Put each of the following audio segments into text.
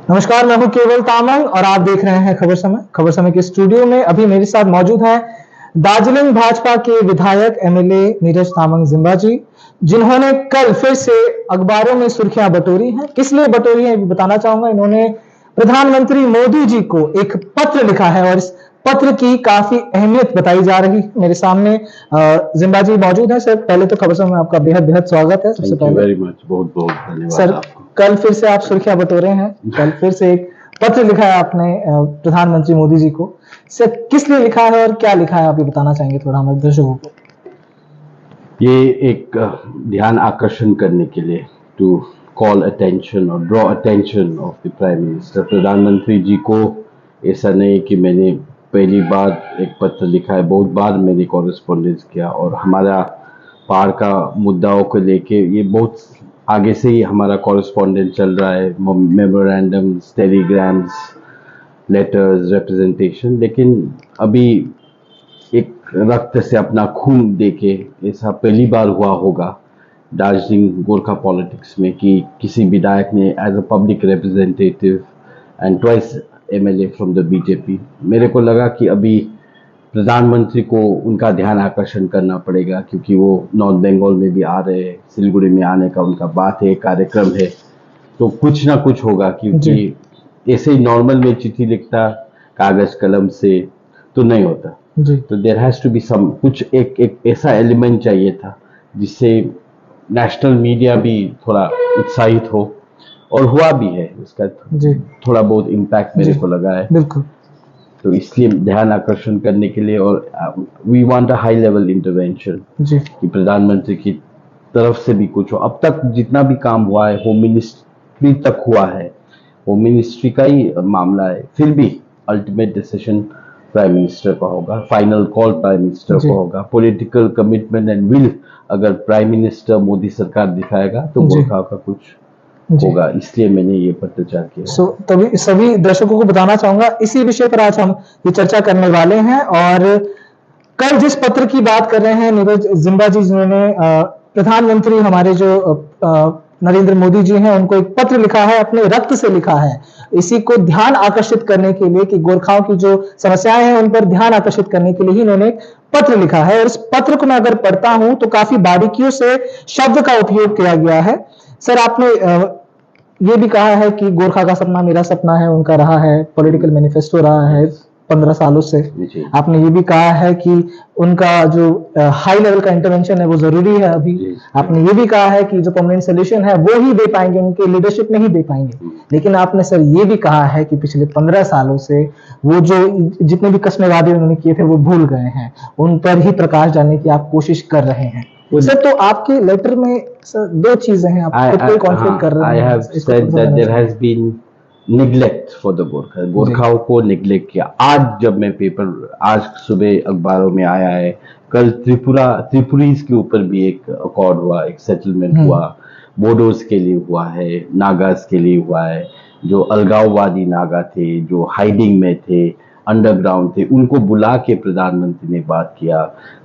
नमस्कार, मैं हूं केवल तामंग और आप देख रहे हैं खबर समय। खबर समय के स्टूडियो में अभी मेरे साथ मौजूद हैं दार्जिलिंग भाजपा के विधायक एमएलए नीरज तामंग जिम्बा जी, जिन्होंने कल फिर से अखबारों में सुर्खियां बटोरी हैं। किस लिए बटोरी हैं ये बताना चाहूंगा। इन्होंने प्रधानमंत्री मोदी जी को एक पत्र लिखा है और इस पत्र की काफी अहमियत बताई जा रही है। मेरे सामने जिम्बा जी मौजूद है। सर, पहले तो खबर समय में आपका बेहद बेहद स्वागत है। सबसे पहले वेरी मच, बहुत बहुत धन्यवाद सर। कल फिर से आप सुर्खियां बटोरे हैं। कल फिर से एक पत्र लिखा है आपने प्रधानमंत्री मोदी जी को। सर, किस लिए लिखा है और क्या लिखा है आप ये बताना चाहेंगे थोड़ा हमारे दर्शकों को। ये एक ध्यान आकर्षण करने के लिए, टू कॉल अटेंशन और draw attention of the prime minister. प्रधानमंत्री जी को ऐसा नहीं कि मैंने पहली बार एक पत्र लिखा है, बहुत बार मैंने कॉरेस्पॉन्डेंस किया और हमारा पहाड़ का मुद्दाओं को लेके ये बहुत आगे से ही हमारा कॉरेस्पॉन्डेंस चल रहा है, मेमोरेंडम्स, टेलीग्राम्स, लेटर्स, रिप्रेजेंटेशन। लेकिन अभी एक रक्त से अपना खून देके ऐसा पहली बार हुआ होगा दार्जिलिंग गोरखा पॉलिटिक्स में कि किसी विधायक ने as a public representative and twice MLA from the BJP, मेरे को लगा कि अभी प्रधानमंत्री को उनका ध्यान आकर्षण करना पड़ेगा क्योंकि वो नॉर्थ बंगाल में भी आ रहे हैं, सिलीगुड़ी में आने का उनका बात है, कार्यक्रम है, तो कुछ ना कुछ होगा। क्योंकि ऐसे ही नॉर्मल में चिट्ठी लिखता कागज कलम से तो नहीं होता जी। तो there has to be some कुछ एक ऐसा एलिमेंट चाहिए था जिससे नेशनल मीडिया भी थोड़ा उत्साहित हो, और हुआ भी है। इसका थोड़ा बहुत इम्पैक्ट मेरे को लगा है। बिल्कुल। तो इसलिए ध्यान आकर्षण करने के लिए, और we want a high level intervention कि प्रधानमंत्री की तरफ से भी कुछ हो। अब तक जितना भी काम हुआ है होम मिनिस्ट्री तक हुआ है, होम मिनिस्ट्री का ही मामला है, फिर भी अल्टीमेट डिसीजन प्राइम मिनिस्टर का होगा, फाइनल कॉल प्राइम मिनिस्टर का होगा। पॉलिटिकल कमिटमेंट एंड विल अगर प्राइम मिनिस्टर मोदी सरकार दिखाएगा तो गोरखा का कुछ होगा, इसलिए मैंने ये पत्रचार किया। तभी सभी दर्शकों को बताना चाहूंगा, इसी विषय पर आज हम ये चर्चा करने वाले हैं। और कल जिस पत्र की बात कर रहे हैं नीरज जिम्बा जी, जिन्होंने प्रधानमंत्री हमारे जो नरेंद्र मोदी जी हैं उनको एक पत्र लिखा है, अपने रक्त से लिखा है, इसी को ध्यान आकर्षित करने के लिए कि गोरखाओं की जो समस्याएं हैं उन पर ध्यान आकर्षित करने के लिए ही इन्होंने एक पत्र लिखा है। और इस पत्र को मैं अगर पढ़ता हूं तो काफी बारीकियों से शब्द का उपयोग किया गया है। सर, आपने ये भी कहा है कि गोरखा का सपना मेरा सपना है, उनका रहा है, पॉलिटिकल मैनिफेस्टो रहा है 15 सालों से। आपने ये भी कहा है कि उनका जो हाई लेवल का इंटरवेंशन है वो जरूरी है अभी। आपने ये भी कहा है कि जो परमानेंट सोल्यूशन है वो ही दे पाएंगे, उनके लीडरशिप में ही दे पाएंगे। लेकिन आपने सर ये भी कहा है कि पिछले 15 सालों से वो जो जितने भी कस्में वादे उन्होंने किए थे वो भूल गए हैं, उन पर ही प्रकाश डालने की आप कोशिश कर रहे हैं। सर, तो आपके लेटर में सर दो चीजें हैं, आप खुद को कॉन्फ्लिक्ट कर रहे हैं। I have said that there has been neglect for the Gorkha, गोरखाओं को निग्लेक्ट किया। आज जब मैं आज सुबह अखबारों में आया है, कल त्रिपुरीज के ऊपर भी एक अकॉर्ड हुआ, एक सेटलमेंट हुआ, बोडोज के लिए हुआ है, नागाज के लिए हुआ है। जो अलगाववादी नागा थे, जो हाइडिंग में थे, अंडरग्राउंड थे, उनको बुला के प्रधानमंत्री ने बात किया।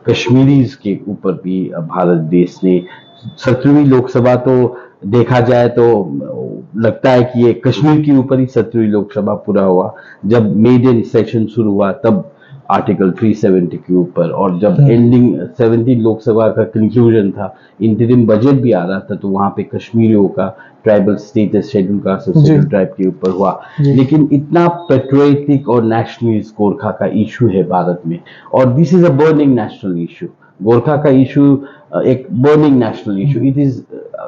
कश्मीरीज के ऊपर भी भारत देश ने 17वीं लोकसभा, तो देखा जाए तो लगता है कि ये कश्मीर के ऊपर ही 17वीं लोकसभा पूरा हुआ। जब मेडन सेशन शुरू हुआ तब आर्टिकल 370 के ऊपर, और जब एंडिंग 17 लोकसभा का कंक्लूजन था, इंटरिम बजट भी आ रहा था, तो वहां पे कश्मीरियों का ट्राइबल स्टेटस, शेड्यूल कास्ट और शेड्यूल ट्राइब के ऊपर हुआ। लेकिन इतना पेट्रियोटिक और नेशनलिस्ट गोरखा का इशू है भारत में, और this is a burning national issue. Gorkha का इशू एक burning national issue, it is,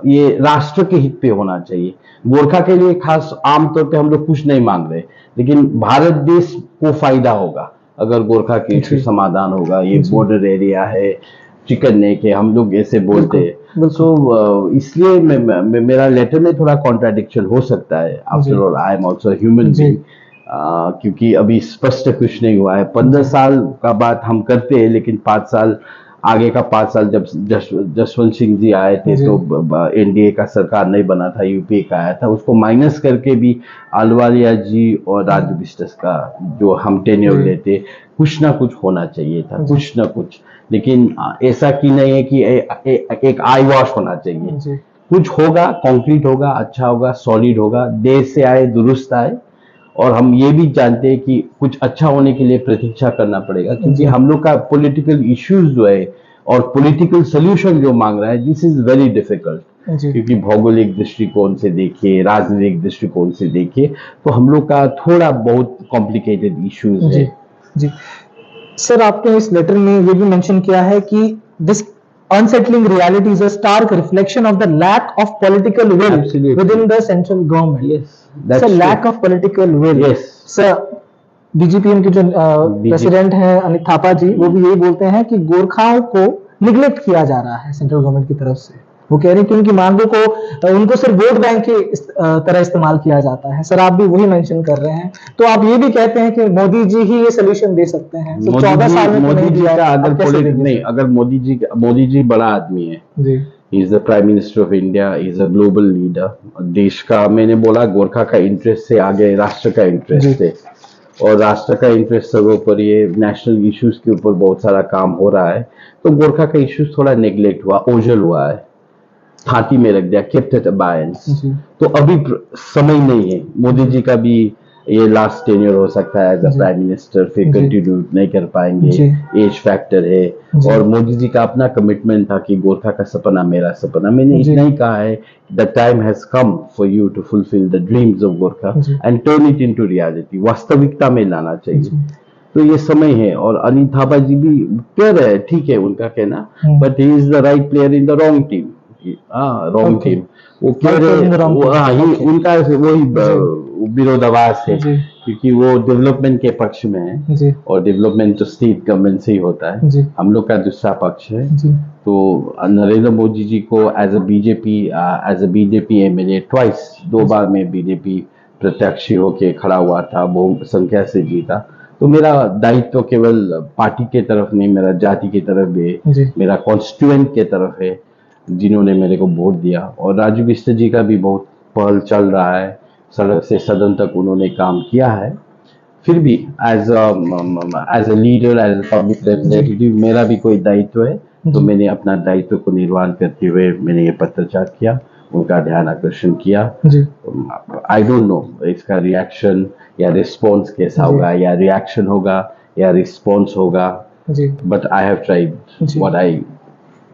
ये राष्ट्र के हित पे होना चाहिए। गोरखा के लिए खास आमतौर पे हम लोग कुछ नहीं मांग रहे, लेकिन भारत देश को फायदा होगा अगर गोरखा के इशू समाधान होगा। ये बॉर्डर एरिया है, चिकन नेक है, हम लोग ऐसे बोलते हैं। सो इसलिए मेरा लेटर में थोड़ा कॉन्ट्राडिक्शन हो सकता है। After all I am also human being, क्योंकि अभी स्पष्ट कुछ नहीं हुआ है। 15 साल का बात हम करते हैं, लेकिन 5 साल आगे का 5 साल जब जसवंत सिंह जी आए थे तो एनडीए का सरकार नहीं बना था, यूपीए का आया था, उसको माइनस करके भी अहलुवालिया जी और राजू बिस्टस का जो हम टेन्योर लेते, कुछ ना कुछ होना चाहिए था, कुछ ना कुछ। लेकिन ऐसा कि नहीं है कि एक आई वॉश होना चाहिए, कुछ होगा, कॉन्क्रीट होगा, अच्छा होगा, सॉलिड होगा, देर से आए दुरुस्त आए। और हम ये भी जानते हैं कि कुछ अच्छा होने के लिए प्रतीक्षा करना पड़ेगा, क्योंकि हम लोग का पॉलिटिकल इश्यूज जो है और पॉलिटिकल सोल्यूशन जो मांग रहा है, दिस इज वेरी डिफिकल्ट। जी क्योंकि भौगोलिक दृष्टिकोण से देखिए, राजनीतिक दृष्टिकोण से देखिए, तो हम लोग का थोड़ा बहुत कॉम्प्लिकेटेड इश्यूज जी है। जी सर, आपने इस लेटर में ये भी मेंशन किया है कि this unsettling reality is a stark reflection of the lack of political will Absolutely. within the central government. Yes, that's Sir, true. lack of political will. Yes. Sir, बीजेपीएम के जो प्रेसिडेंट हैं अमित थापा जी, वो भी यही बोलते हैं कि गोरखाओं को निग्लेक्ट किया जा रहा है सेंट्रल गवर्नमेंट की तरफ से। वो कह रहे हैं कि उनकी मांगों को उनको सिर्फ वोट बैंक की तरह इस्तेमाल किया जाता है। सर, आप भी वही मेंशन कर रहे हैं, तो आप ये भी कहते हैं कि मोदी जी ही ये सोल्यूशन दे सकते हैं। तो 14 साल में तो मोदी नहीं जी दिया का है, अगर आप कैसे देंगे नहीं, सर? अगर मोदी जी बड़ा आदमी है, जी is the prime minister of India, is a global leader. देश का, मैंने बोला, गोरखा का इंटरेस्ट से आगे राष्ट्र का इंटरेस्ट है, और राष्ट्र का इंटरेस्ट सर्वोपरि है। नेशनल इश्यूज के ऊपर बहुत सारा काम हो रहा है, तो गोरखा का इश्यूज थोड़ा नेग्लेक्ट हुआ, ओझल हुआ है, थाती में रख दिया, केप्ट एट अबायंस। जी तो अभी समय नहीं है। मोदी जी का भी ये लास्ट टेन्योर हो सकता है एज अ जी। प्राइम मिनिस्टर, फिर जी। कंटिन्यू नहीं कर पाएंगे, जी। एज फैक्टर है। जी। और मोदी जी का अपना कमिटमेंट था कि गोरखा का सपना मेरा सपना। मैंने जी। इतना ही कहा है, the time has come for you to fulfil the dreams of Gorkha ji. And turn it into reality, वास्तविकता में लाना चाहिए। जी। तो ये समय है। और अनिल थापा जी भी कह रहे हैं, ठीक है उनका कहना, but he is the right player in the wrong team. Wrong Okay. Team वो कह Right player in the wrong रहे, team. Okay. उनका वही विरोधाभास है, जी। क्योंकि वो डेवलपमेंट के पक्ष में है, जी और डेवलपमेंट तो स्टेट गवर्नमेंट से ही होता है। जी। हम लोग का दूसरा पक्ष है। जी तो नरेंद्र मोदी जी को as a BJP MLA twice, 2 बार में बीजेपी प्रत्याशी होके खड़ा हुआ था, बहु संख्या से जीता। तो मेरा दायित्व केवल पार्टी के तरफ नहीं, मेरा जाति की तरफ भी, जी। मेरा कॉन्स्टिट्यूएंट के तरफ है, जिन्होंने मेरे को वोट दिया। और राजू बिस्तर जी का भी बहुत पहल चल रहा है, सड़क से सदन तक उन्होंने काम किया है। फिर भी as a leader, as a public representative, मेरा भी कोई दायित्व है, तो मैंने अपना दायित्व को निर्वहन करते हुए मैंने ये पत्रचार किया, उनका ध्यान आकर्षण किया। जी आई डोंट नो इसका रिएक्शन या रिस्पॉन्स कैसा जी। होगा, या रिएक्शन होगा या रिस्पॉन्स होगा, जी बट आई हैव ट्राइड जी। What I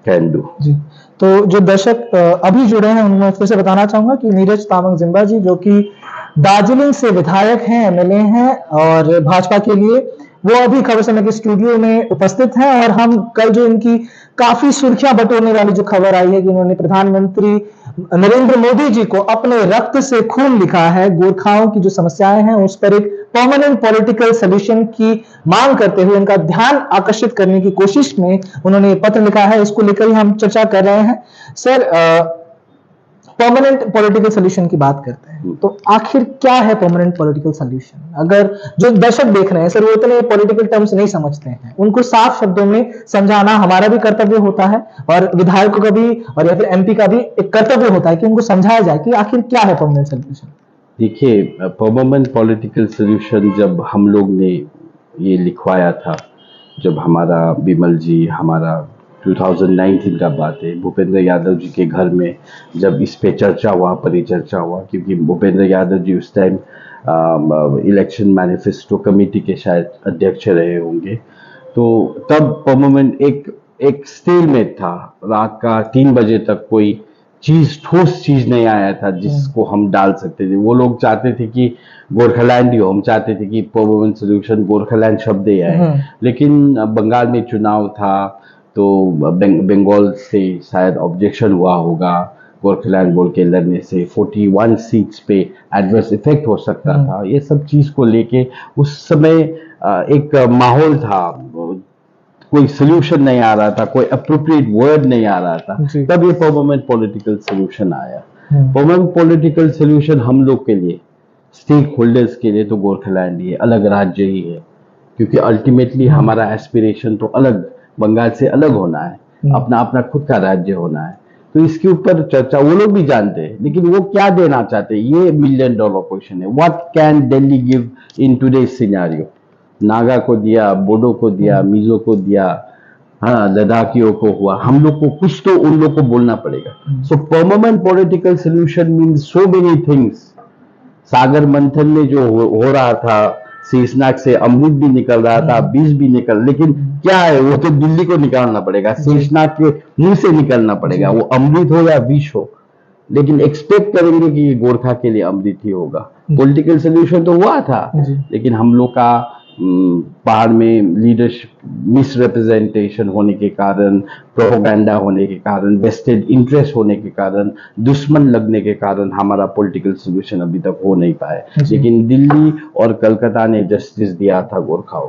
can do. जी। तो जो दर्शक अभी जुड़े हैं उनको मैं फिर से बताना चाहूंगा कि नीरज तामंग जिम्बा जी, जो कि दार्जिलिंग से विधायक हैं, एमएलए हैं और भाजपा के लिए, वो अभी खबर समय के स्टूडियो में उपस्थित हैं। और हम कल जो इनकी काफी सुर्खियां बटोरने वाली जो खबर आई है कि उन्होंने प्रधानमंत्री नरेंद्र मोदी जी को अपने रक्त से खून लिखा है, गोरखाओं की जो समस्याएं हैं उस पर एक परमानेंट पॉलिटिकल सोल्यूशन की मांग करते हुए उनका ध्यान आकर्षित करने की कोशिश में उन्होंने पत्र लिखा है। इसको लेकर ही हम चर्चा कर रहे हैं। सर, परमानेंट पॉलिटिकल सोल्यूशन की बात करते हैं, तो आखिर क्या है परमानेंट पॉलिटिकल सोल्यूशन? अगर जो दर्शक देख रहे हैं सर, वो इतने पॉलिटिकल टर्म्स नहीं समझते हैं, उनको साफ शब्दों में समझाना हमारा भी कर्तव्य होता है, और विधायकों का भी और या फिर एमपी का भी एक कर्तव्य होता है कि उनको समझाया जाए कि आखिर क्या है परमानेंट सोल्यूशन। देखिए, परमानेंट पॉलिटिकल सोल्यूशन जब हम लोग ने ये लिखवाया था, जब हमारा विमल जी, हमारा 2019 का बात है, भूपेंद्र यादव जी के घर में जब इस पे चर्चा हुआ, परिचर्चा हुआ, क्योंकि भूपेंद्र यादव जी उस टाइम इलेक्शन मैनिफेस्टो कमेटी के शायद अध्यक्ष रहे होंगे। तो तब परमानेंट एक स्टेलमेट था, रात का 3 बजे तक कोई ठोस चीज नहीं आया था जिसको हम डाल सकते थे। वो लोग चाहते थे कि गोरखालैंड ही हो, हम चाहते थे कि परमानेंट सोल्यूशन गोरखालैंड शब्द ही आए। लेकिन बंगाल में चुनाव था, तो बंगाल से शायद ऑब्जेक्शन हुआ होगा गोरखालैंड बोल के लड़ने से, 41 सीट्स पे एडवर्स इफेक्ट हो सकता था। ये सब चीज को लेके उस समय एक माहौल था, कोई सोल्यूशन नहीं आ रहा था, कोई अप्रोप्रिएट वर्ड नहीं आ रहा था। तब ये परमानेंट पॉलिटिकल सोल्यूशन आया। परमानेंट पॉलिटिकल सोल्यूशन हम लोग के लिए, स्टेक होल्डर्स के लिए, तो गोरखालैंड ही है, अलग राज्य ही है, क्योंकि अल्टीमेटली हमारा एस्पिरेशन तो अलग, बंगाल से अलग होना है, अपना अपना खुद का राज्य होना है। तो इसके ऊपर चर्चा वो लोग भी जानते हैं, लेकिन वो क्या देना चाहते हैं, ये $1 मिलियन क्वेश्चन है। What can Delhi give in today's scenario? Naga को दिया, बोडो को दिया, मिजो को दिया, हाँ, लद्दाखियों को हुआ, हम लोग को कुछ तो उन लोग को बोलना पड़ेगा। So permanent political solution means so many things. सागर मंथन में जो हो रहा था, शेषनाग से अमृत भी निकल रहा था, विष भी निकल, लेकिन क्या है, वो तो दिल्ली को निकालना पड़ेगा, शेषनाग के मुंह से निकलना पड़ेगा, वो अमृत हो या विष हो। लेकिन एक्सपेक्ट करेंगे कि ये गोरखा के लिए अमृत ही होगा। पॉलिटिकल सोल्यूशन तो हुआ था, लेकिन हम लोग का पहाड़ में लीडरशिप मिसरिप्रेजेंटेशन होने के कारण, प्रोपेगेंडा होने के कारण, वेस्टेड इंटरेस्ट होने के कारण, दुश्मन लगने के कारण हमारा पॉलिटिकल सोल्यूशन अभी तक हो नहीं पाया। लेकिन दिल्ली और कलकत्ता ने जस्टिस दिया था गोरखाओं,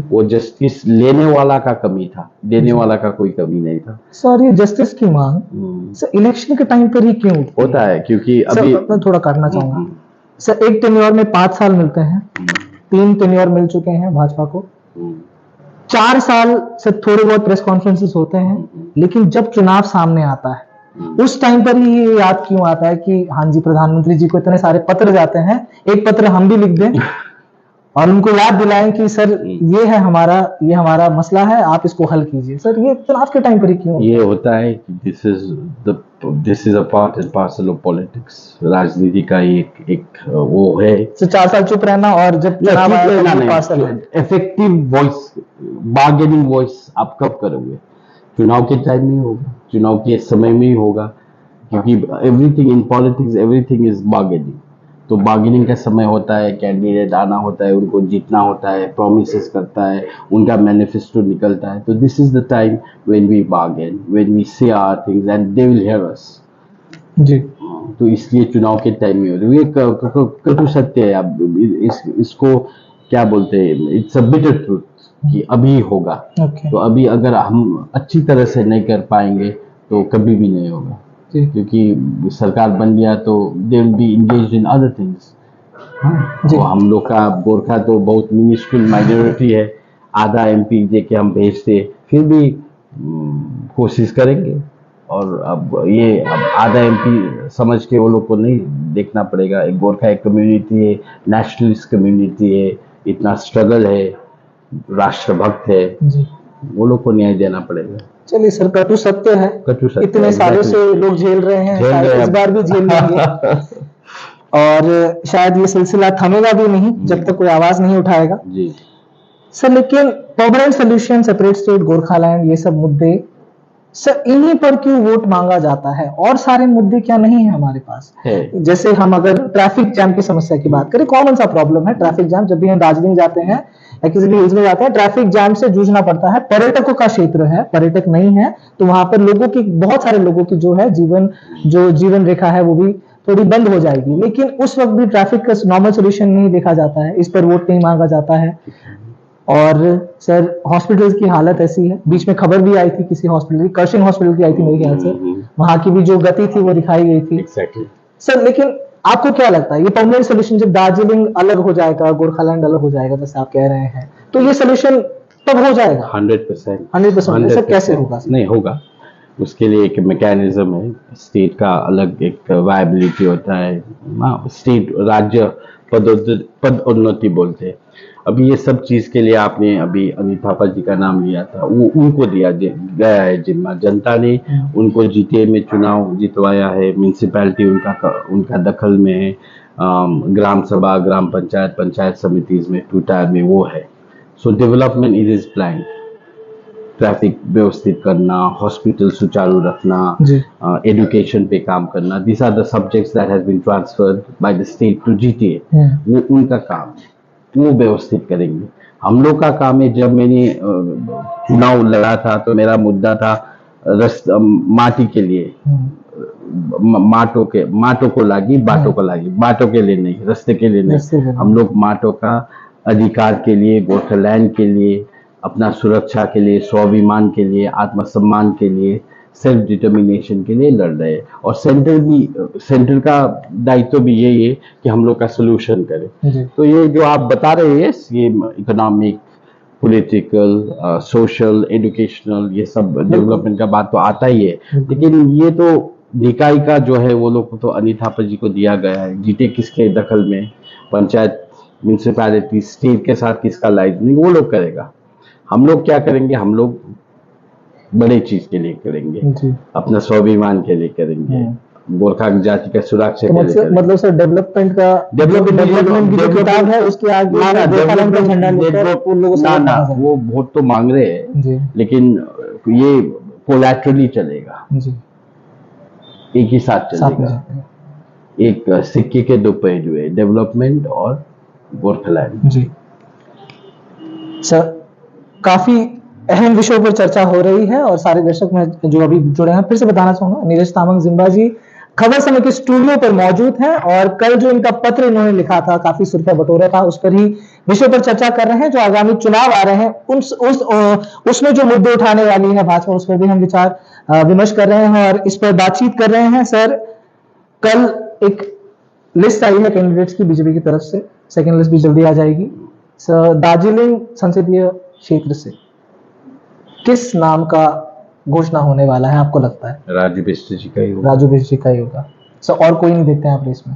वो जस्टिस लेने वाला का कमी था, देने वाला का कोई कमी नहीं था। सर, ये जस्टिस की मांग सर इलेक्शन के टाइम पर ही क्यों होता है? क्योंकि अभी मैं थोड़ा काटना चाहूंगा सर, एक टेन्योर में 5 साल मिलते हैं, 3 टेन्योर मिल चुके हैं भाजपा को, 4 साल से थोड़े बहुत प्रेस कॉन्फ्रेंसेस होते हैं, लेकिन जब चुनाव सामने आता है उस टाइम पर ही ये याद क्यों आता है कि हाँ जी, प्रधानमंत्री जी को इतने सारे पत्र जाते हैं, एक पत्र हम भी लिख दें और उनको याद दिलाएं कि सर ये हमारा मसला है, आप इसको हल कीजिए। सर, ये चुनाव के टाइम पर ही क्यों ये होता है कि this is a part and parcel of politics. राजनीति का एक वो है। तो 4 साल चुप रहना और जब चुनाव आए इफेक्टिव वॉइस, बार्गेनिंग वॉइस आप कब करोगे? चुनाव के टाइम में होगा, चुनाव के समय में ही होगा, क्योंकि everything in politics, everything is bargaining. तो बार्गेनिंग का समय होता है, कैंडिडेट आना होता है, उनको जीतना होता है, प्रोमिसेस करता है, उनका मैनिफेस्टो निकलता है। तो this is the time when we bargain, when we say our things and they will hear us जी। तो इसलिए चुनाव के टाइम में होता है। ये कटु सत्य है। अब इसको क्या बोलते हैं, इट्स अ बिटर ट्रूथ कि अभी होगा। तो अभी अगर हम अच्छी तरह से नहीं कर पाएंगे तो कभी भी नहीं होगा, क्योंकि सरकार बन गया तो they will be engaged in other things. तो हम लोग का गोरखा तो बहुत मिनिस्ट्रियल माइनॉरिटी है, आधा एमपी दे के हम भेजते, फिर भी कोशिश करेंगे। और अब आधा एमपी समझ के वो लोग को नहीं देखना पड़ेगा। एक गोरखा एक कम्युनिटी है, नेशनलिस्ट कम्युनिटी है, इतना स्ट्रगल है, राष्ट्रभक्त है, वो लोग को न्याय देना पड़ेगा। चलिए सर, कटु सत्य है, इतने सालों से लोग झेल रहे हैं, शायद इस बार भी झेल लेंगे और शायद ये सिलसिला थमेगा भी नहीं जब तक कोई आवाज नहीं उठाएगा जी सर। लेकिन permanent solution, separate state, Gorkhaland, ये सब मुद्दे सर, इन्हीं पर क्यों वोट मांगा जाता है? और सारे मुद्दे क्या नहीं है हमारे पास है? जैसे हम अगर ट्रैफिक जैम की समस्या की बात करें, कॉमन सा प्रॉब्लम है ट्रैफिक जैम। जब भी हम दार्जिलिंग जाते हैं या किसी भी हिल्स में जाते हैं, ट्रैफिक जैम से जूझना पड़ता है। पर्यटकों का क्षेत्र है, पर्यटक नहीं है, तो वहां पर लोगों की, बहुत सारे लोगों की जो है जीवन रेखा है वो भी थोड़ी बंद हो जाएगी। लेकिन उस वक्त भी ट्रैफिक का नॉर्मल सोल्यूशन नहीं देखा जाता है, इस पर वोट नहीं मांगा जाता है। और सर, हॉस्पिटल्स की हालत ऐसी है, बीच में खबर भी आई थी किसी हॉस्पिटल की, कर्शिंग हॉस्पिटल की आई थी मेरे ख्याल से, वहां की भी जो गति थी वो दिखाई गई थी। सर, लेकिन आपको क्या लगता है ये परमानेंट सोल्यूशन, जब दार्जिलिंग अलग हो जाएगा, गोरखालैंड अलग हो जाएगा जैसे आप कह रहे हैं, तो ये सोल्यूशन तब हो जाएगा? 100%। सर, कैसे होगा? नहीं होगा, उसके लिए एक मैकेनिज्म है, स्टेट का अलग एक वायबिलिटी होता है। स्टेट, राज्य पदोन्नति बोलते हैं। अभी ये सब चीज के लिए आपने अभी अनिल थापा जी का नाम लिया था, वो उनको दिया गया है जिम्मा। जनता ने उनको जीते में चुनाव जितवाया है, म्यूनिसिपैलिटी उनका दखल में है, ग्राम सभा, ग्राम पंचायत, पंचायत समितिज में 2 टायर में वो है। So development is is plan. Traffic व्यवस्थित करना, हॉस्पिटल सुचारू रखना, एजुकेशन पे काम करना, this are the subjects that has been transferred by the state to GTA. वो उनका काम है, वो व्यवस्थित करेंगे। हम लोग का काम है, जब मैंने चुनाव लड़ा था तो मेरा मुद्दा था माटी के लिए, माटो को लागी, बाटो को लागी, बाटो के लिए नहीं, रास्ते के लिए नहीं। हम लोग माटो का अधिकार के लिए, गोरखालैंड के लिए, अपना सुरक्षा के लिए, स्वाभिमान के लिए, आत्मसम्मान के लिए, सेल्फ डिटर्मिनेशन के लिए लड़ रहे हैं। और सेंट्रल का दायित्व भी यही है कि हम लोग का सोल्यूशन करें। तो ये जो आप बता रहे हैं, ये इकोनॉमिक, पॉलिटिकल, सोशल, एजुकेशनल, ये सब डेवलपमेंट का बात तो आता ही है, लेकिन ये तो निकाय का जो है वो लोग तो अनिल थापा जी को दिया गया है। जीटे किसके दखल में, पंचायत, म्यूनिसिपैलिटी, स्टेट के साथ किसका लाइजनिंग, वो लोग करेगा। हम लोग क्या करेंगे? हम लोग बड़े चीज के लिए करेंगे, जी। अपना स्वाभिमान के लिए करेंगे, गोरखा जाति का सुरक्षा तो के लिए करेंगे। मतलब सर डेवलपमेंट की जो किताब है उसके आगे गोरखालैंड का झंडा लेकर उन लोगों से ना वोट ना, मांगा जाएगा। वो वोट तो मांग रहे हैं, जी लेकिन ये कोलैटरली चलेगा, जी, एक ही साथ साथ में चलेगा। जाते हैं। एक सिक्के के दो पहलू है, डेवलपमेंट और गोरखालैंड। जी सर, काफी अहम विषयों पर चर्चा हो रही है और सारे दर्शक में जो अभी जुड़े हैं, फिर से बताना चाहूंगा नीरज तामांग जिम्बा जी खबर समय के स्टूडियो पर मौजूद हैं और कल जो इनका पत्र इन्होंने लिखा था, काफी सुर्खियां बटोरा था, उस पर ही विषय पर चर्चा कर रहे हैं। जो आगामी चुनाव आ रहे हैं उसमें जो मुद्दे उठाने वाली है भाजपा, उस पर भी हम विचार विमर्श कर रहे हैं और इस पर बातचीत कर रहे हैं। सर, कल एक लिस्ट आई है कैंडिडेट्स की बीजेपी की तरफ से, सेकेंड लिस्ट भी जल्दी आ जाएगी। सर, दार्जिलिंग संसदीय क्षेत्र से किस नाम का घोषणा होने वाला है आपको लगता है? राजू बिष्ट जी का ही होगा। राजू बिष्ट जी का ही होगा सर, और कोई नहीं देखते हैं आप रेस में?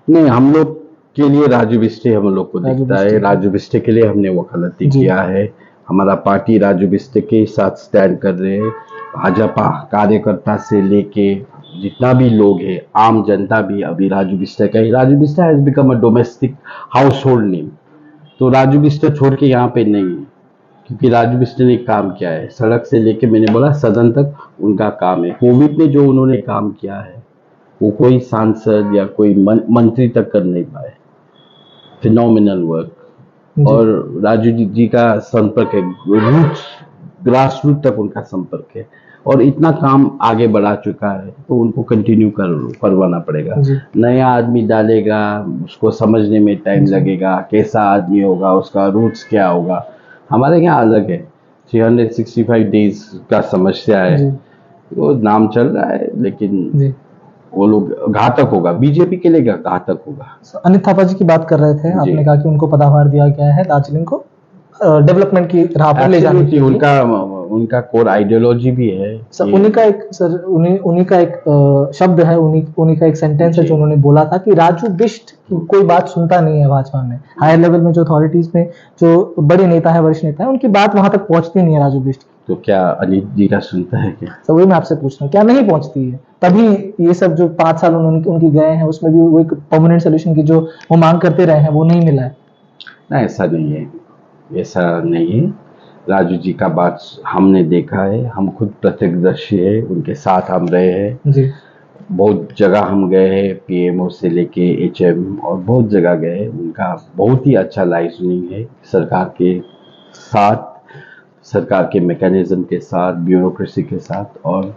नहीं, हम लोग के लिए राजू बिष्ट हम लोग को राजू दिखता बिष्ट। है। राजू बिष्ट के लिए हमने वकालती जी। किया है, हमारा पार्टी राजू बिष्ट के साथ स्टैंड कर रहे हैं। भाजपा कार्यकर्ता से लेके जितना भी लोग हैं, आम जनता भी अभी राजू बिष्ट का ही। Raju Bisht has become a domestic household name, तो राजू बिष्ट छोड़ के यहाँ पे नहीं है, क्योंकि राजू बिष्ट ने काम किया है सड़क से लेके, मैंने बोला सदन तक उनका काम है। कोविड में जो उन्होंने काम किया है वो कोई सांसद या कोई मंत्री तक कर नहीं पाए, फिनोमिनल वर्क। और राजू जी का संपर्क है, रूट्स ग्रास रूट तक उनका संपर्क है और इतना काम आगे बढ़ा चुका है, तो उनको कंटिन्यू करवाना पड़ेगा। नया आदमी डालेगा, उसको समझने में टाइम लगेगा, कैसा आदमी होगा, उसका रूट्स क्या होगा। हमारे यहाँ अलग है, 365 डेज का समस्या है, वो नाम चल रहा है, लेकिन वो लोग घातक होगा, बीजेपी के लिए घातक होगा। अनित थापा जी की बात कर रहे थे, आपने कहा कि उनको पदभार दिया गया है दार्जिलिंग को डेवलपमेंट की राह पर ले जाने के लिए। उनका कोर आइडियोलॉजी भी है सर। उन्हीं का एक शब्द है, उन्हीं का एक सेंटेंस है जो उन्होंने बोला था कि राजू बिष्ट की कोई बात सुनता नहीं है भाजपा में। हायर लेवल में जो अथॉरिटीज में जो बड़े नेता है, वरिष्ठ नेता है, उनकी बात वहां तक पहुंचती नहीं है राजू बिष्ट। तो क्या अनित जी का सुनता है क्या? सर, वही मैं आपसे पूछ रहा हूँ, क्या नहीं पहुंचती है? तभी ये सब जो 5 साल उनकी गए हैं, उसमें भी वो एक परमानेंट सोल्यूशन की जो वो मांग करते रहे हैं, वो नहीं मिला है। ना, ऐसा नहीं है, ऐसा नहीं है। राजू जी का बात हमने देखा है, हम खुद प्रत्यक्षदर्शी है, उनके साथ हम रहे हैं जी। बहुत जगह हम गए हैं, पीएमओ से लेके एचएम और बहुत जगह गए। उनका बहुत ही अच्छा लाइजनिंग है सरकार के साथ, सरकार के मैकेनिज्म के साथ, ब्यूरोक्रेसी के साथ। और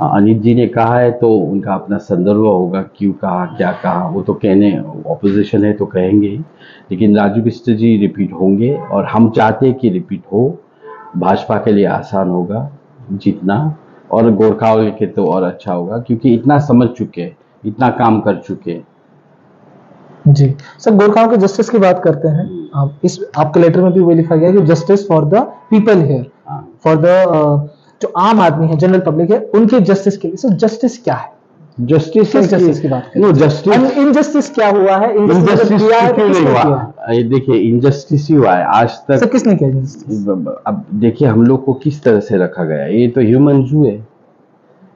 अनित जी ने कहा है तो उनका अपना संदर्भ होगा, क्यों कहा, क्या कहा, वो तो कहने ऑपोजिशन है तो कहेंगे, लेकिन राजू बिष्ट जी रिपीट होंगे और हम चाहते हैं कि रिपीट हो। भाजपा के लिए आसान होगा जीतना और गोरखाओं के तो और अच्छा होगा, क्योंकि इतना समझ चुके हैं, इतना काम कर चुके हैं जी। सर, गोरखाओं के जस्टिस की बात करते हैं, आपके लेटर में भी वही लिखा गया है कि justice for the people here, for the जो आम आदमी है, जनरल पब्लिक है, उनके जस्टिस के लिए। सर, जस्टिस क्या है? जस्टिस की बात करें, जस्टिस इनजस्टिस क्या हुआ है? इनजस्टिस क्यों नहीं हुआ? ये देखिए, इनजस्टिस ही हुआ है आज तक। सर, किसने किया इनजस्टिस? अब देखिए हम लोग को किस तरह से रखा गया है, ये तो ह्यूमन जू है।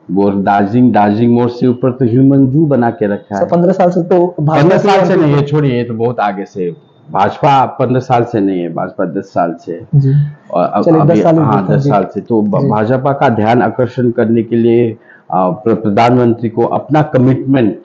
दार्जिलिंग मोड़ से ऊपर तो ह्यूमन जू बना के रखा है। 15 साल से तो 15 साल से नहीं है, छोड़िए, ये तो बहुत आगे से। भाजपा 15 साल से नहीं है, भाजपा 10 साल से जी। और अब 10 साल से तो भाजपा का ध्यान आकर्षण करने के लिए, प्रधानमंत्री को अपना कमिटमेंट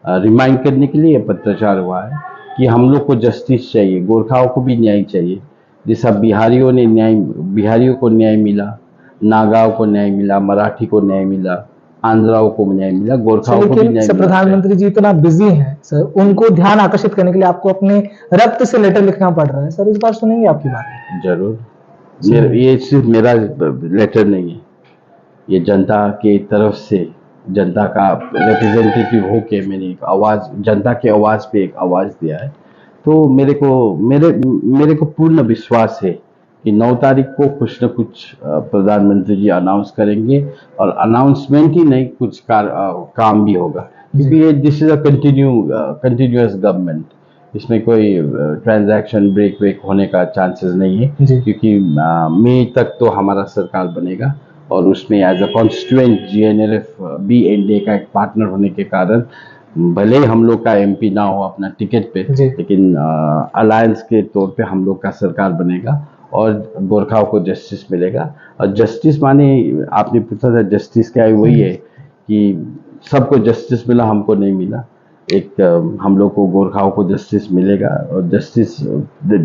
रिमाइंड करने के लिए पत्रचार हुआ है कि हम लोग को जस्टिस चाहिए, गोरखाओं को भी न्याय चाहिए। जैसा बिहारियों को न्याय मिला, नागाओं को न्याय मिला, मराठी को न्याय मिला, आंध्राओं को न्याय मिला, गोरखाओं को भी न्याय मिला। प्रधानमंत्री जी इतना बिजी हैं सर, उनको ध्यान आकर्षित करने के लिए आपको अपने रक्त से लेटर लिखना पड़ रहा है। सर, इस बार सुनेंगे आपकी बात? जरूर। ये सिर्फ मेरा लेटर नहीं है, ये जनता के तरफ से, जनता का रिप्रेजेंटेटिव होके मैंने एक आवाज, जनता के आवाज पे एक आवाज दिया है। तो मेरे को पूर्ण विश्वास है कि 9 तारीख को कुछ न कुछ प्रधानमंत्री जी अनाउंस करेंगे, और अनाउंसमेंट ही नहीं, कुछ काम भी होगा, क्योंकि ये this is a continuous government. इसमें कोई ट्रांजैक्शन ब्रेक होने का चांसेस नहीं है, क्योंकि मई तक तो हमारा सरकार बनेगा और उसमें एज अ कॉन्स्टिट्यूएंट जीएनएलएफ भी एनडीए का एक पार्टनर होने के कारण भले ही हम लोग का एमपी ना हो अपना टिकट पे, जी। लेकिन अलायंस के तौर पे हम लोग का सरकार बनेगा और गोरखाओं को जस्टिस मिलेगा। और जस्टिस माने आपने पूछा था जस्टिस क्या है, वही है कि सबको जस्टिस मिला, हमको नहीं मिला। एक हम लोग को गोरखाओं को जस्टिस मिलेगा और justice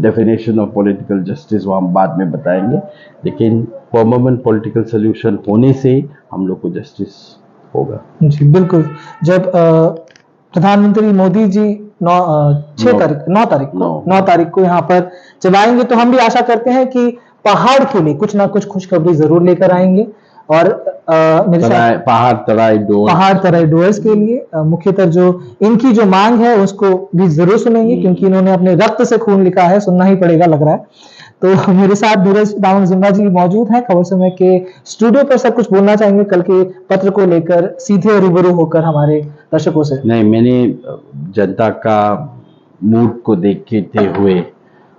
definition of political justice वो हम बाद में बताएंगे, लेकिन परमानेंट पॉलिटिकल सोल्यूशन होने से ही हम लोग को जस्टिस होगा। जी बिल्कुल। जब प्रधानमंत्री मोदी जी 9 तारीख को यहाँ पर जब आएंगे तो हम भी आशा करते हैं कि पहाड़ के लिए कुछ ना कुछ खुशखबरी जरूर लेकर आएंगे। और मेरे साथ पहाड़ तराई डोर्स के लिए मुख्यतः जो इनकी जो मांग है उसको भी जरूर सुनेंगे, क्योंकि इन्होंने अपने रक्त से खून लिखा है, सुनना ही पड़ेगा लग रहा है। तो मेरे साथ नीरज दामन जिम्बा जी मौजूद हैं खबर समय के स्टूडियो पर। सब कुछ बोलना चाहेंगे कल के पत्र को लेकर, सीधे रूबरू होकर हमारे दर्शकों से। नहीं, मैंने जनता का मूड को देखते हुए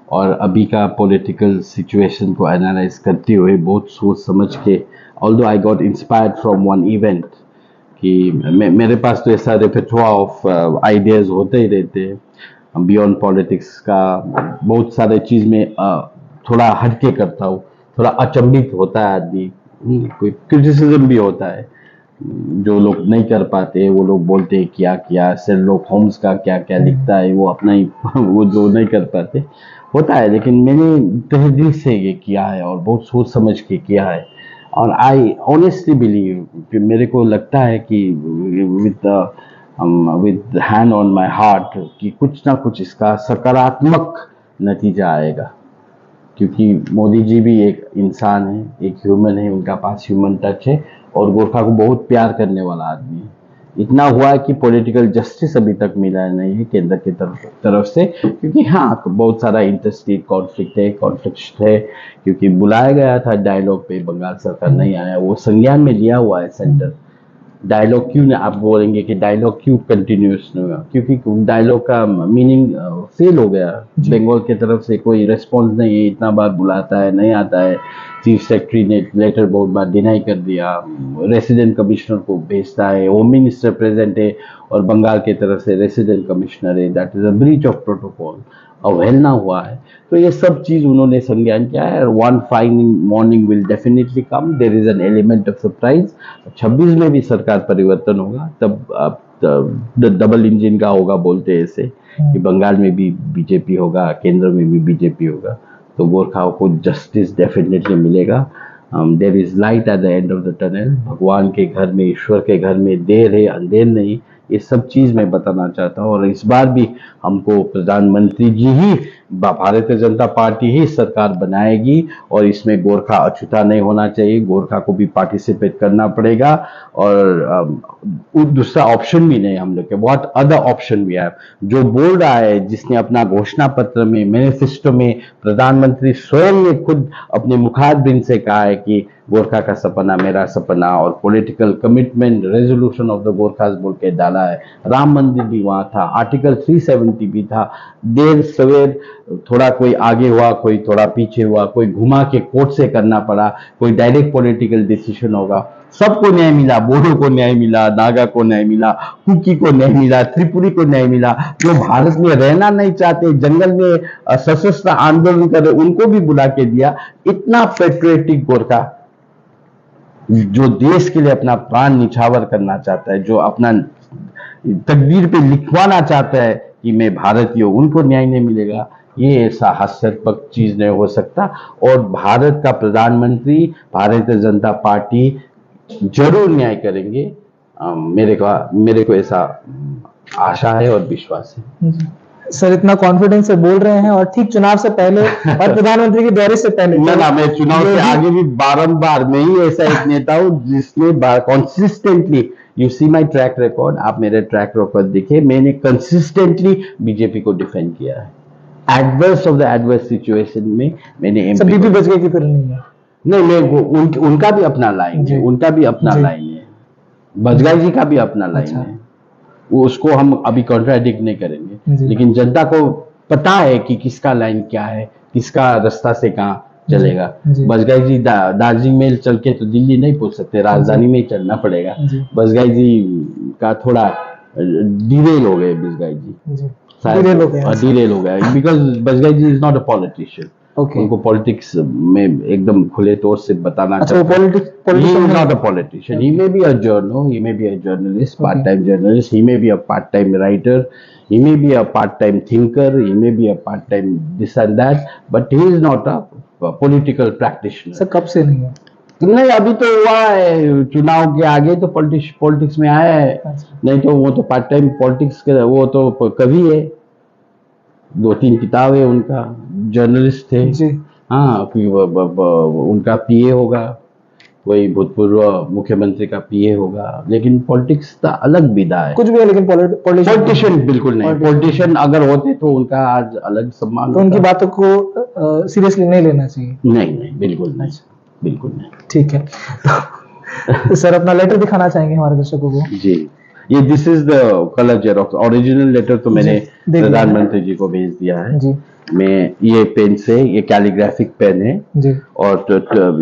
और अभी का पॉलिटिकल सिचुएशन को एनालाइज करते हुए बहुत सोच समझ के, although I got inspired from one event, कि मेरे पास तो ऐसा रेपेटुआ ऑफ आइडियाज होते ही रहते हैं बियॉन्ड पॉलिटिक्स का। बहुत सारे चीज़ में थोड़ा हटके करता हूँ, थोड़ा अचंभित होता है आदमी, कोई क्रिटिसिज्म भी होता है। जो लोग नहीं कर पाते वो लोग बोलते हैं क्या किया, शेरलॉक होम्स का क्या क्या लिखता है वो अपना ही वो जो नहीं कर पाते होता है, लेकिन मैंने तहे दिल से ये किया है और बहुत सोच समझ के किया है। और आई ऑनेस्टली बिलीव कि मेरे को लगता है कि with hand on my heart कि कुछ ना कुछ इसका सकारात्मक नतीजा आएगा, क्योंकि मोदी जी भी एक इंसान है, एक ह्यूमन है, उनका पास ह्यूमन टच है और गोरखा को बहुत प्यार करने वाला आदमी है। इतना हुआ है कि पॉलिटिकल जस्टिस अभी तक मिला नहीं है केंद्र की तरफ से, क्योंकि हाँ बहुत सारा इंटरस्टेट कॉन्फ्लिक्ट है, क्योंकि बुलाया गया था डायलॉग पे, बंगाल सरकार नहीं आया, वो संज्ञान में लिया हुआ है सेंटर। डायलॉग क्यों आप बोलेंगे कि डायलॉग क्यों कंटिन्यूस नहीं हुआ, क्योंकि डायलॉग का मीनिंग फेल हो गया। बंगाल की तरफ से कोई रिस्पॉन्स नहीं है, इतना बार बुलाता है नहीं आता है, चीफ सेक्रेटरी ने लेटर बहुत बार डिनाई कर दिया, रेसिडेंट कमिश्नर को भेजता है, होम मिनिस्टर प्रेजेंट है और बंगाल की तरफ से रेसिडेंट कमिश्नर है, that is a breach of protocol, अवहेलना हुआ है। तो ये सब चीज उन्होंने संज्ञान किया है। One fine morning will definitely come, there is an element of surprise. 26 में भी सरकार परिवर्तन होगा, तब डबल इंजन का होगा बोलते हैं ऐसे, कि बंगाल में भी बीजेपी होगा, केंद्र में भी बीजेपी होगा, तो गोरखाओं को जस्टिस डेफिनेटली मिलेगा। There is light at the end of the tunnel. भगवान के घर में, ईश्वर के घर में देर है अंधेर नहीं, ये सब चीज मैं बताना चाहता हूँ। और इस बार भी हमको प्रधानमंत्री जी ही, भारतीय जनता पार्टी ही सरकार बनाएगी और इसमें गोरखा अछूता नहीं होना चाहिए, गोरखा को भी पार्टिसिपेट करना पड़ेगा। और दूसरा ऑप्शन भी नहीं हम लोग के, व्हाट अदर ऑप्शन भी है। जो बोल रहा है, जिसने अपना घोषणा पत्र में, मैनिफेस्टो में प्रधानमंत्री स्वयं ने खुद अपने मुखारबिंद से कहा है कि गोरखा का सपना मेरा सपना, और political commitment resolution of the Gorkhas बोल के डाला है। राम मंदिर भी वहां था, आर्टिकल 370 भी था। देर सवेर थोड़ा कोई आगे हुआ, कोई थोड़ा पीछे हुआ, कोई घुमा के कोर्ट से करना पड़ा, कोई डायरेक्ट पॉलिटिकल डिसीजन होगा। सबको न्याय मिला, बोडो को न्याय मिला, नागा को न्याय मिला, कुकी को न्याय मिला, त्रिपुरी को न्याय मिला। जो भारत में रहना नहीं चाहते, जंगल में सशस्त्र आंदोलन करे, उनको भी बुला के दिया। इतना पेट्रियोटिक गोरखा जो देश के लिए अपना प्राण निछावर करना चाहता है, जो अपना तकदीर पे लिखवाना चाहता है कि मैं भारतीय हूं, उनको न्याय नहीं मिलेगा। ये ऐसा हास्यास्पद चीज नहीं हो सकता। और भारत का प्रधानमंत्री, भारतीय जनता पार्टी जरूर न्याय करेंगे। मेरे को ऐसा आशा है और विश्वास है। सर इतना कॉन्फिडेंस से बोल रहे हैं, और ठीक चुनाव से पहले और प्रधानमंत्री के दौरे से पहले। ना, मैं चुनाव से आगे भी बारंबार, मैं ही ऐसा एक नेता हूं जिसने consistently, you see my track record, आप मेरे ट्रैक रिकॉर्ड देखिए, मैंने कंसिस्टेंटली बीजेपी को डिफेंड किया है। Adverse of the adverse situation में मैंने बीपी बच गए की तरह नहीं है। नहीं, उनका भी अपना लाइन है, उनका भी अपना लाइन है, बजगाई जी का भी अपना लाइन है, वो उसको हम अभी कॉन्ट्राडिक्ट नहीं करेंगे। लेकिन जनता को पता है कि किसका लाइन क्या है, किसका रास्ता से कहाँ चलेगा। जी। बसगाई जी दार्जिलिंग में चल के तो दिल्ली नहीं पहुंच सकते, राजधानी में ही चलना पड़ेगा। जी। बसगाई जी का थोड़ा डिरेल हो गए बसगाई जी, जी डिरेल हो गया। डिरेल हो गया, because Basgai ji is not a politician. Okay उनको पॉलिटिक्स में एकदम खुले तौर से बताना अच्छा वो चाहता हूं। He पॉलिटिशियन is नहीं not a है। politician. He may be a journal. He may be a journalist, Okay. part-time journalist. He may be a part-time writer. He may be a part-time thinker. He may be a part-time this and that. But he is not a political practitioner. Sir कब से नहीं है? नहीं, अभी तो हुआ है, चुनाव के आगे तो पॉलिटिक्स में आया है। अच्छा। नहीं तो वो तो पार्ट टाइम पॉलिटिक्स के, वो तो कवि है, 2-3 किताब है उनका, जर्नलिस्ट थे। जी हाँ, उनका पीए होगा, कोई भूतपूर्व मुख्यमंत्री का पीए होगा, लेकिन पॉलिटिक्स का अलग विधा है। कुछ भी है लेकिन पॉलिटिशियन बिल्कुल नहीं। पॉलिटिशियन अगर होते तो उनका आज अलग सम्मान तो उनकी होता। बातों को सीरियसली नहीं लेना चाहिए। नहीं, बिल्कुल नहीं, बिल्कुल नहीं। ठीक है तो सर अपना लेटर दिखाना चाहेंगे हमारे दर्शकों को? जी, ये this is the colour xerox. Original letter तो मैंने देख लिया है। प्रधानमंत्री जी को भेज दिया है। जी मैं ये पेन से, ये कैलीग्राफिक पेन है, जी और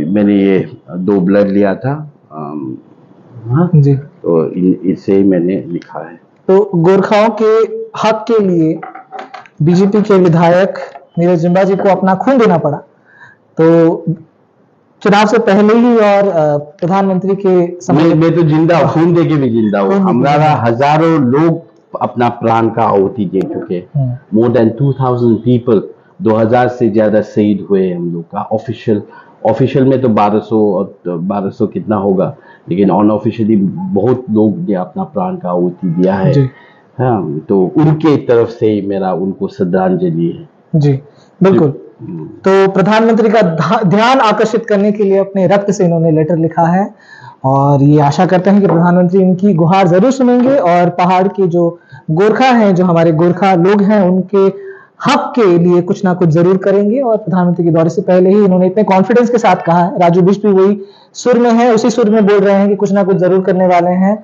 मैंने ये 2 ब्लड लिया था, हाँ, जी। तो इससे ही मैंने लिखा है। तो गोरखाओं के हक के लिए बीजेपी के विधायक नीरज जिम्बा जी को अपना खून देना पड़ा, तो चुनाव से पहले ही और प्रधानमंत्री के समय मैं तो जिंदा हूँ, खून दे के भी जिंदा हूँ। हमारा हजारों लोग अपना प्राण का आहुति दे चुके। मोर देन 2000 पीपल, 2000 से ज्यादा शहीद हुए हम लोग का। ऑफिशियल में तो 1200 और 1200 कितना होगा, लेकिन अनऑफिशियली बहुत लोग ने अपना प्राण का आहुति दिया है। हाँ, तो उनके तरफ से ही मेरा उनको श्रद्धांजलि है। जी बिल्कुल। तो प्रधानमंत्री का ध्यान आकर्षित करने के लिए अपने रक्त से इन्होंने लेटर लिखा है, और ये आशा करते हैं कि प्रधानमंत्री इनकी गुहार जरूर सुनेंगे और पहाड़ के जो गोरखा हैं, जो हमारे गोरखा लोग हैं, उनके हक के लिए कुछ ना कुछ जरूर करेंगे। और प्रधानमंत्री के दौरे से पहले ही इन्होंने इतने कॉन्फिडेंस के साथ कहा है, राजू बिष्ट भी वही सुर में है, उसी सुर में बोल रहे हैं कि कुछ ना कुछ जरूर करने वाले हैं।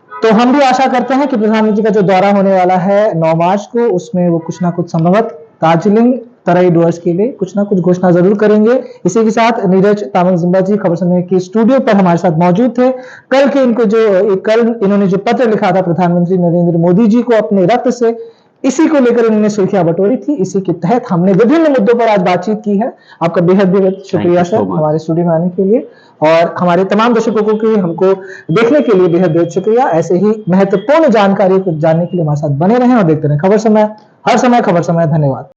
तो हम भी आशा करते हैं कि प्रधानमंत्री का जो दौरा होने वाला है 9 मार्च को, उसमें वो कुछ ना कुछ संभवत दार्जिलिंग तराई डुवर्स के लिए कुछ ना कुछ घोषणा जरूर करेंगे। इसी के साथ नीरज तामंग जिम्बा जी खबर समय के स्टूडियो पर हमारे साथ मौजूद थे। कल इन्होंने जो पत्र लिखा था प्रधानमंत्री नरेंद्र मोदी जी को अपने रक्त से, इसी को लेकर इन्होंने सुर्खियां बटोरी थी। इसी के तहत हमने विभिन्न मुद्दों पर आज बातचीत की है। आपका बेहद शुक्रिया सर हमारे स्टूडियो में आने के लिए, और हमारे तमाम दर्शकों को हमको देखने के लिए बेहद शुक्रिया। ऐसे ही महत्वपूर्ण जानकारी को जानने के लिए हमारे साथ बने रहें और देखते रहें खबर समय, हर समय खबर समय। धन्यवाद।